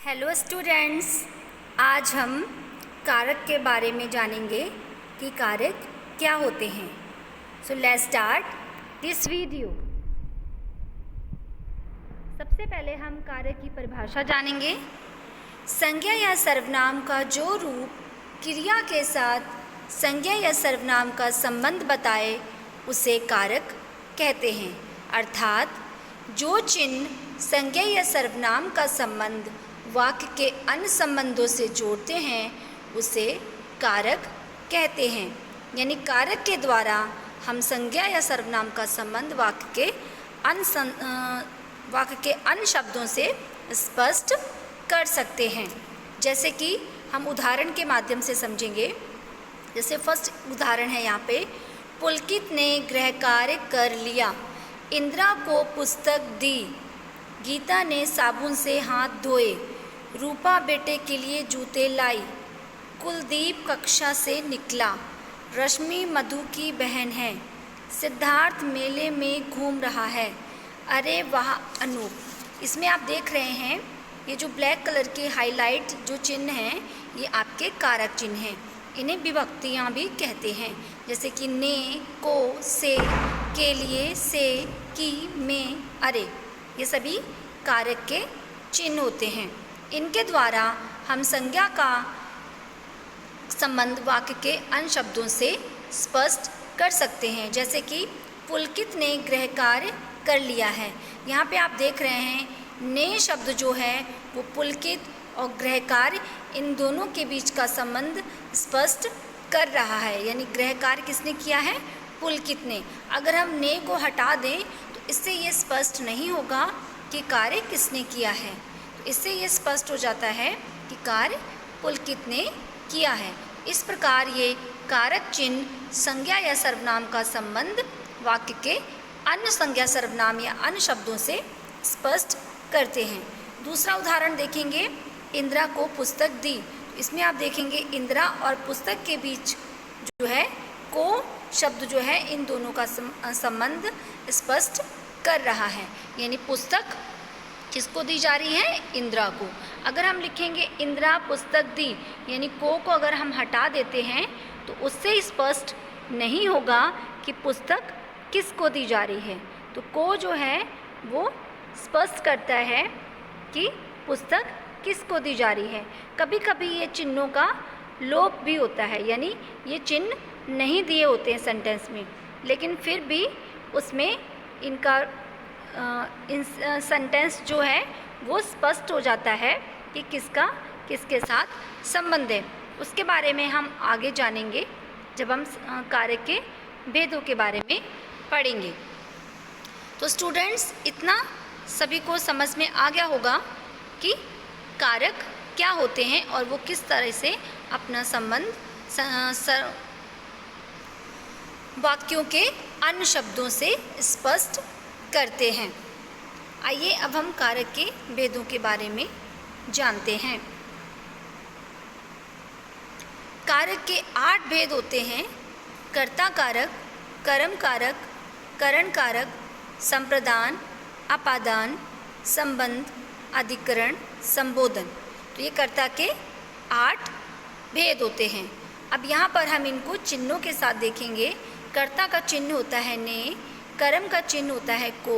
Hello students, आज हम कारक के बारे में जानेंगे कि कारक क्या होते हैं। So let's start this video. सबसे पहले हम कारक की परिभाषा जानेंगे। संज्ञा या सर्वनाम का जो रूप क्रिया के साथ संज्ञा या सर्वनाम का संबंध बताए उसे कारक कहते हैं। अर्थात जो चिन्ह संज्ञा या सर्वनाम का संबंध वाक्य के अन्य संबंधों से जोड़ते हैं उसे कारक कहते हैं। यानी कारक के द्वारा हम संज्ञा या सर्वनाम का संबंध वाक्य के अन्य शब्दों से स्पष्ट कर सकते हैं। जैसे कि हम उदाहरण के माध्यम से समझेंगे। जैसे फर्स्ट उदाहरण है यहाँ पे, पुलकित ने गृह कार्य कर लिया, इंदिरा को पुस्तक दी, गीता ने साबुन से हाथ धोए, रूपा बेटे के लिए जूते लाई, कुलदीप कक्षा से निकला, रश्मि मधु की बहन है, सिद्धार्थ मेले में घूम रहा है, अरे वाह अनूप। इसमें आप देख रहे हैं ये जो ब्लैक कलर के हाईलाइट जो चिन्ह हैं ये आपके कारक चिन्ह हैं। इन्हें विभक्तियाँ भी कहते हैं। जैसे कि ने, को, से, के लिए, से, की, में, अरे, ये सभी कारक के चिन्ह होते हैं। इनके द्वारा हम संज्ञा का संबंध वाक्य के अन्य शब्दों से स्पष्ट कर सकते हैं। जैसे कि पुलकित ने गृह कार्य कर लिया है। यहाँ पे आप देख रहे हैं ने शब्द जो है वो पुलकित और गृह कार्य इन दोनों के बीच का संबंध स्पष्ट कर रहा है। यानी गृह कार्य किसने किया है? पुलकित ने। अगर हम ने को हटा दें तो इससे ये स्पष्ट नहीं होगा कि कार्य किसने किया है। तो इससे ये स्पष्ट हो जाता है कि कार्य पुलकित ने किया है। इस प्रकार ये कारक चिन्ह संज्ञा या सर्वनाम का संबंध वाक्य के अन्य संज्ञा सर्वनाम या अन्य शब्दों से स्पष्ट करते हैं। दूसरा उदाहरण देखेंगे, इंदिरा को पुस्तक दी। इसमें आप देखेंगे इंदिरा और पुस्तक के बीच जो है को शब्द जो है इन दोनों का संबंध स्पष्ट कर रहा है। यानी पुस्तक किसको दी जा रही है? इंदिरा को। अगर हम लिखेंगे इंदिरा पुस्तक दी, यानी को अगर हम हटा देते हैं तो उससे स्पष्ट नहीं होगा कि पुस्तक किसको दी जा रही है। तो को जो है वो स्पष्ट करता है कि पुस्तक किसको दी जा रही है। कभी कभी ये चिन्हों का लोप भी होता है, यानी ये चिन्ह नहीं दिए होते हैं सेंटेंस में, लेकिन फिर भी उसमें इनका सेंटेंस जो है वो स्पष्ट हो जाता है कि किसका किसके साथ संबंध है। उसके बारे में हम आगे जानेंगे जब हम कारक के भेदों के बारे में पढ़ेंगे। तो स्टूडेंट्स, इतना सभी को समझ में आ गया होगा कि कारक क्या होते हैं और वो किस तरह से अपना संबंध वाक्यों के अन्य शब्दों से स्पष्ट करते हैं। आइए अब हम कारक के भेदों के बारे में जानते हैं। कारक के 8 भेद होते हैं। कर्ता कारक, कर्म कारक, करण कारक, संप्रदान, अपादान, संबंध, अधिकरण, संबोधन। तो ये कर्ता के 8 भेद होते हैं। अब यहाँ पर हम इनको चिन्हों के साथ देखेंगे। कर्ता का चिन्ह होता है ने, कर्म का चिन्ह होता है को,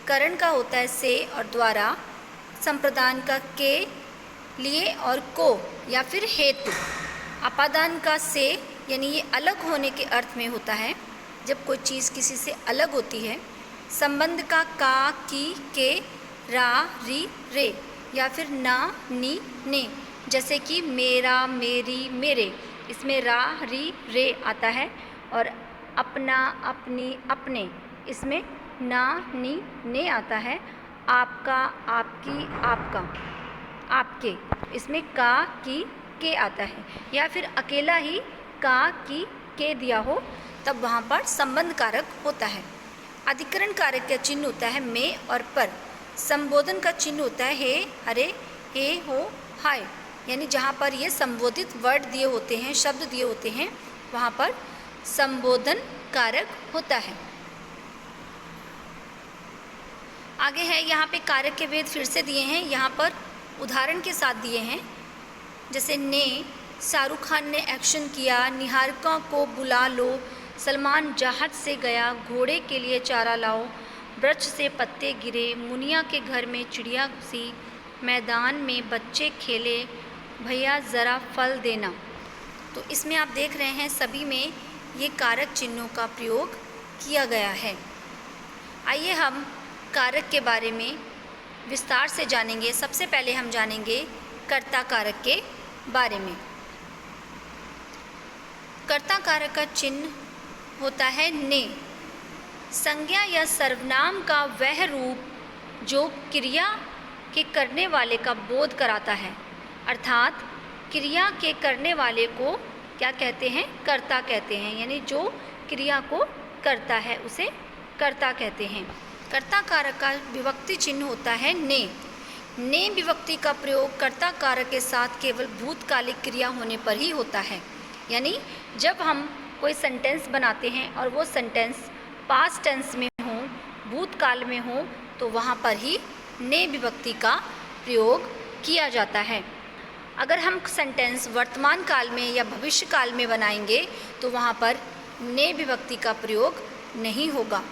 करण का होता है से और द्वारा, संप्रदान का के, लिए और को या फिर हेतु, अपादान का से यानी ये अलग होने के अर्थ में होता है जब कोई चीज़ किसी से अलग होती है, संबंध का की, के, रा, री, रे या फिर ना, नी, ने। जैसे कि मेरा, मेरी, मेरे, इसमें रा, री, रे आता है। और अपना, अपनी, अपने, इसमें ना, नी, ने आता है। आपका, आपकी, आपका, आपके, इसमें का, की, के आता है। या फिर अकेला ही का, की, के दिया हो तब वहाँ पर संबंध कारक होता है। अधिकरण कारक का चिन्ह होता है में और पर। संबोधन का चिन्ह होता है हे, हरे, हे, हो, हाय। यानी जहाँ पर ये संबोधित वर्ड दिए होते हैं, शब्द दिए होते हैं, वहाँ पर संबोधन कारक होता है। आगे है यहाँ पे कारक के भेद फिर से दिए हैं। यहाँ पर उदाहरण के साथ दिए हैं। जैसे ने, शाहरुख खान ने एक्शन किया, निहारिका को बुला लो, सलमान जहाज से गया, घोड़े के लिए चारा लाओ, वृक्ष से पत्ते गिरे, मुनिया के घर में चिड़िया घुसी, मैदान में बच्चे खेले, भैया ज़रा फल देना। तो इसमें आप देख रहे हैं सभी में ये कारक चिन्हों का प्रयोग किया गया है। आइए हम कारक के बारे में विस्तार से जानेंगे। सबसे पहले हम जानेंगे कर्ता कारक के बारे में। कर्ता कारक का चिन्ह होता है ने। संज्ञा या सर्वनाम का वह रूप जो क्रिया के करने वाले का बोध कराता है, अर्थात क्रिया के करने वाले को क्या कहते हैं? कर्ता कहते हैं। यानी जो क्रिया को करता है उसे कर्ता कहते हैं। कर्ता कारक का विभक्ति चिन्ह होता है ने। ने विभक्ति का प्रयोग कर्ता कारक के साथ केवल भूतकालिक क्रिया होने पर ही होता है। यानी जब हम कोई सेंटेंस बनाते हैं और वो सेंटेंस पास्ट टेंस में हो, भूतकाल में हो, तो वहाँ पर ही ने विभक्ति का प्रयोग किया जाता है। अगर हम सेंटेंस वर्तमान काल में या भविष्य काल में बनाएंगे तो वहाँ पर ने विभक्ति का प्रयोग नहीं होगा,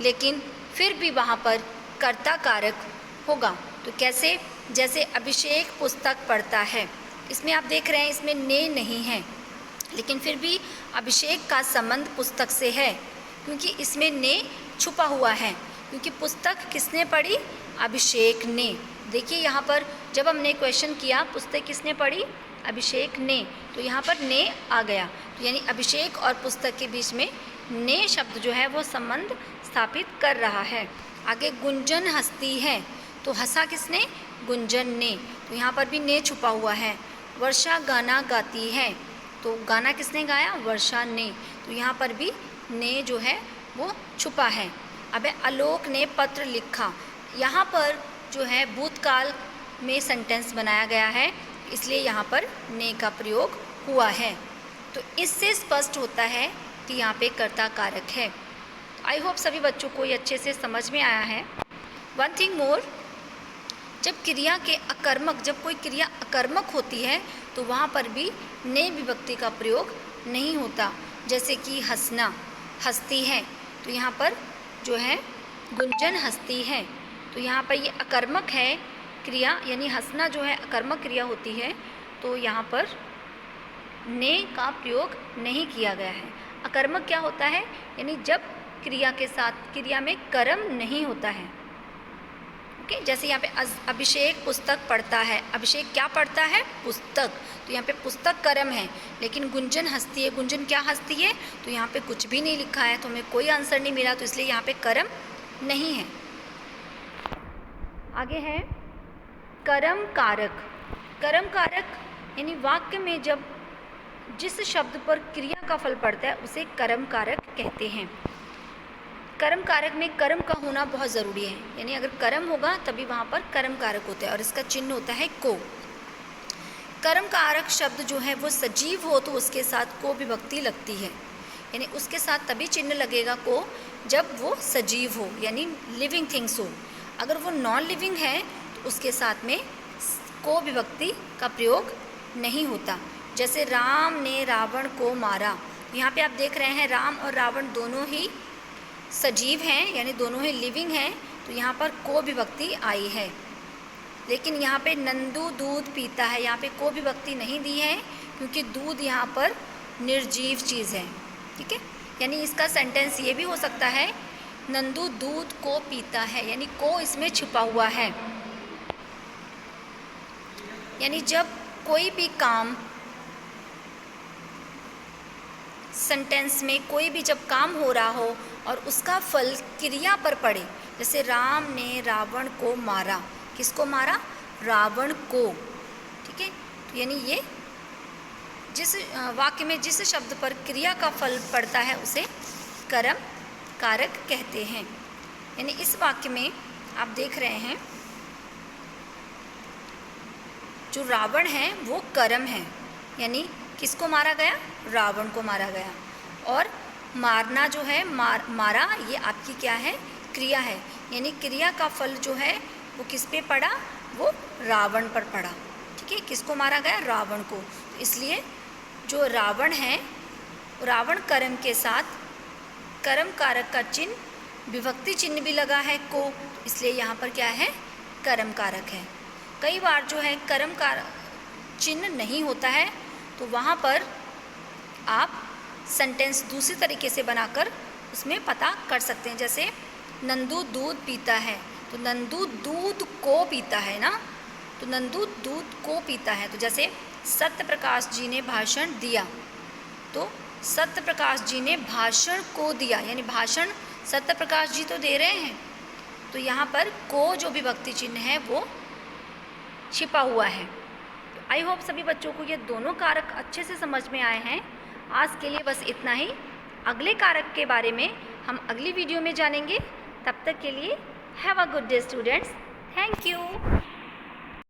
लेकिन फिर भी वहाँ पर कर्ता कारक होगा। तो कैसे? जैसे अभिषेक पुस्तक पढ़ता है, इसमें आप देख रहे हैं इसमें ने नहीं है, लेकिन फिर भी अभिषेक का संबंध पुस्तक से है, क्योंकि इसमें ने छुपा हुआ है। क्योंकि पुस्तक किसने पढ़ी? अभिषेक ने। देखिए यहाँ पर जब हमने क्वेश्चन किया पुस्तक किसने पढ़ी? अभिषेक ने, तो यहाँ पर ने आ गया। तो यानी अभिषेक और पुस्तक के बीच में ने शब्द जो है वो संबंध स्थापित कर रहा है। आगे गुंजन हंसती है, तो हंसा किसने? गुंजन ने, तो यहाँ पर भी ने छुपा हुआ है। वर्षा गाना गाती है, तो गाना किसने गाया? वर्षा ने, तो यहाँ पर भी ने जो है वो छुपा है। अब आलोक ने पत्र लिखा, यहाँ पर जो है भूतकाल में सेंटेंस बनाया गया है, इसलिए यहाँ पर ने का प्रयोग हुआ है। तो इससे स्पष्ट होता है कि यहाँ पे कर्ता कारक है। आई होप सभी बच्चों को ये अच्छे से समझ में आया है। वन थिंग मोर, जब क्रिया के अकर्मक, जब कोई क्रिया अकर्मक होती है तो वहाँ पर भी ने विभक्ति का प्रयोग नहीं होता। जैसे कि हंसना, हंसती है, तो यहाँ पर जो है गुंजन हंसती है, तो यहाँ पर ये अकर्मक है क्रिया, यानी हंसना जो है अकर्मक क्रिया होती है, तो यहाँ पर ने का प्रयोग नहीं किया गया है। अकर्मक क्या होता है? यानी जब क्रिया के साथ क्रिया में कर्म नहीं होता है। ओके, जैसे यहाँ पे अभिषेक पुस्तक पढ़ता है, अभिषेक क्या पढ़ता है? पुस्तक, तो यहाँ पे पुस्तक कर्म है। लेकिन गुंजन हंसती है, गुंजन क्या हंसती है? तो यहाँ पे कुछ भी नहीं लिखा है, तो हमें कोई आंसर नहीं मिला, तो इसलिए यहाँ पे कर्म नहीं है। आगे है कर्म कारक। कर्म कारक यानी वाक्य में जब जिस शब्द पर क्रिया का फल पड़ता है उसे कर्म कारक कहते हैं। कर्म कारक में कर्म का होना बहुत ज़रूरी है, यानी अगर कर्म होगा तभी वहाँ पर कर्म कारक होता है, और इसका चिन्ह होता है को। कर्म कारक शब्द जो है वो सजीव हो तो उसके साथ को विभक्ति लगती है, यानी उसके साथ तभी चिन्ह लगेगा को जब वो सजीव हो, यानी लिविंग थिंग्स हो। अगर वो नॉन लिविंग है तो उसके साथ में को विभक्ति का प्रयोग नहीं होता। जैसे राम ने रावण को मारा, यहाँ पे आप देख रहे हैं राम और रावण दोनों ही सजीव हैं, यानी दोनों ही लिविंग हैं, तो यहाँ पर को विभक्ति आई है। लेकिन यहाँ पे नंदू दूध पीता है, यहाँ पे को विभक्ति नहीं दी है, क्योंकि दूध यहाँ पर निर्जीव चीज़ है। ठीक है, यानी इसका सेंटेंस ये भी हो सकता है नंदू दूध को पीता है, यानी को इसमें छुपा हुआ है। यानी जब कोई भी काम सेंटेंस में कोई भी जब काम हो रहा हो और उसका फल क्रिया पर पड़े, जैसे राम ने रावण को मारा, किसको मारा? रावण को। ठीक है, तो यानी ये जिस वाक्य में जिस शब्द पर क्रिया का फल पड़ता है उसे कर्म कारक कहते हैं। यानी इस वाक्य में आप देख रहे हैं जो रावण है वो कर्म है, यानी किसको मारा गया? रावण को मारा गया। और मारना जो है मारा ये आपकी क्या है? क्रिया है, यानी क्रिया का फल जो है वो किस पे पड़ा? वो रावण पर पड़ा। ठीक है, किसको मारा गया? रावण को। इसलिए जो रावण है, रावण कर्म के साथ कर्म कारक का चिन्ह विभक्ति चिन्ह भी लगा है को, इसलिए यहाँ पर क्या है? कर्म कारक है। कई बार जो है कर्म कारक चिन्ह नहीं होता है तो वहाँ पर आप सेंटेंस दूसरी तरीके से बनाकर उसमें पता कर सकते हैं। जैसे नंदू दूध पीता है, तो नंदू दूध को पीता है ना, तो नंदू दूध को पीता है। तो जैसे सत्य प्रकाश जी ने भाषण दिया, तो सत्य प्रकाश जी ने भाषण को दिया, यानी भाषण सत्य प्रकाश जी तो दे रहे हैं, तो यहाँ पर को जो विभक्ति चिन्ह है वो छिपा हुआ है। आई होप सभी बच्चों को ये दोनों कारक अच्छे से समझ में आए हैं। आज के लिए बस इतना ही। अगले कारक के बारे में हम अगली वीडियो में जानेंगे। तब तक के लिए have a good day students. Thank you.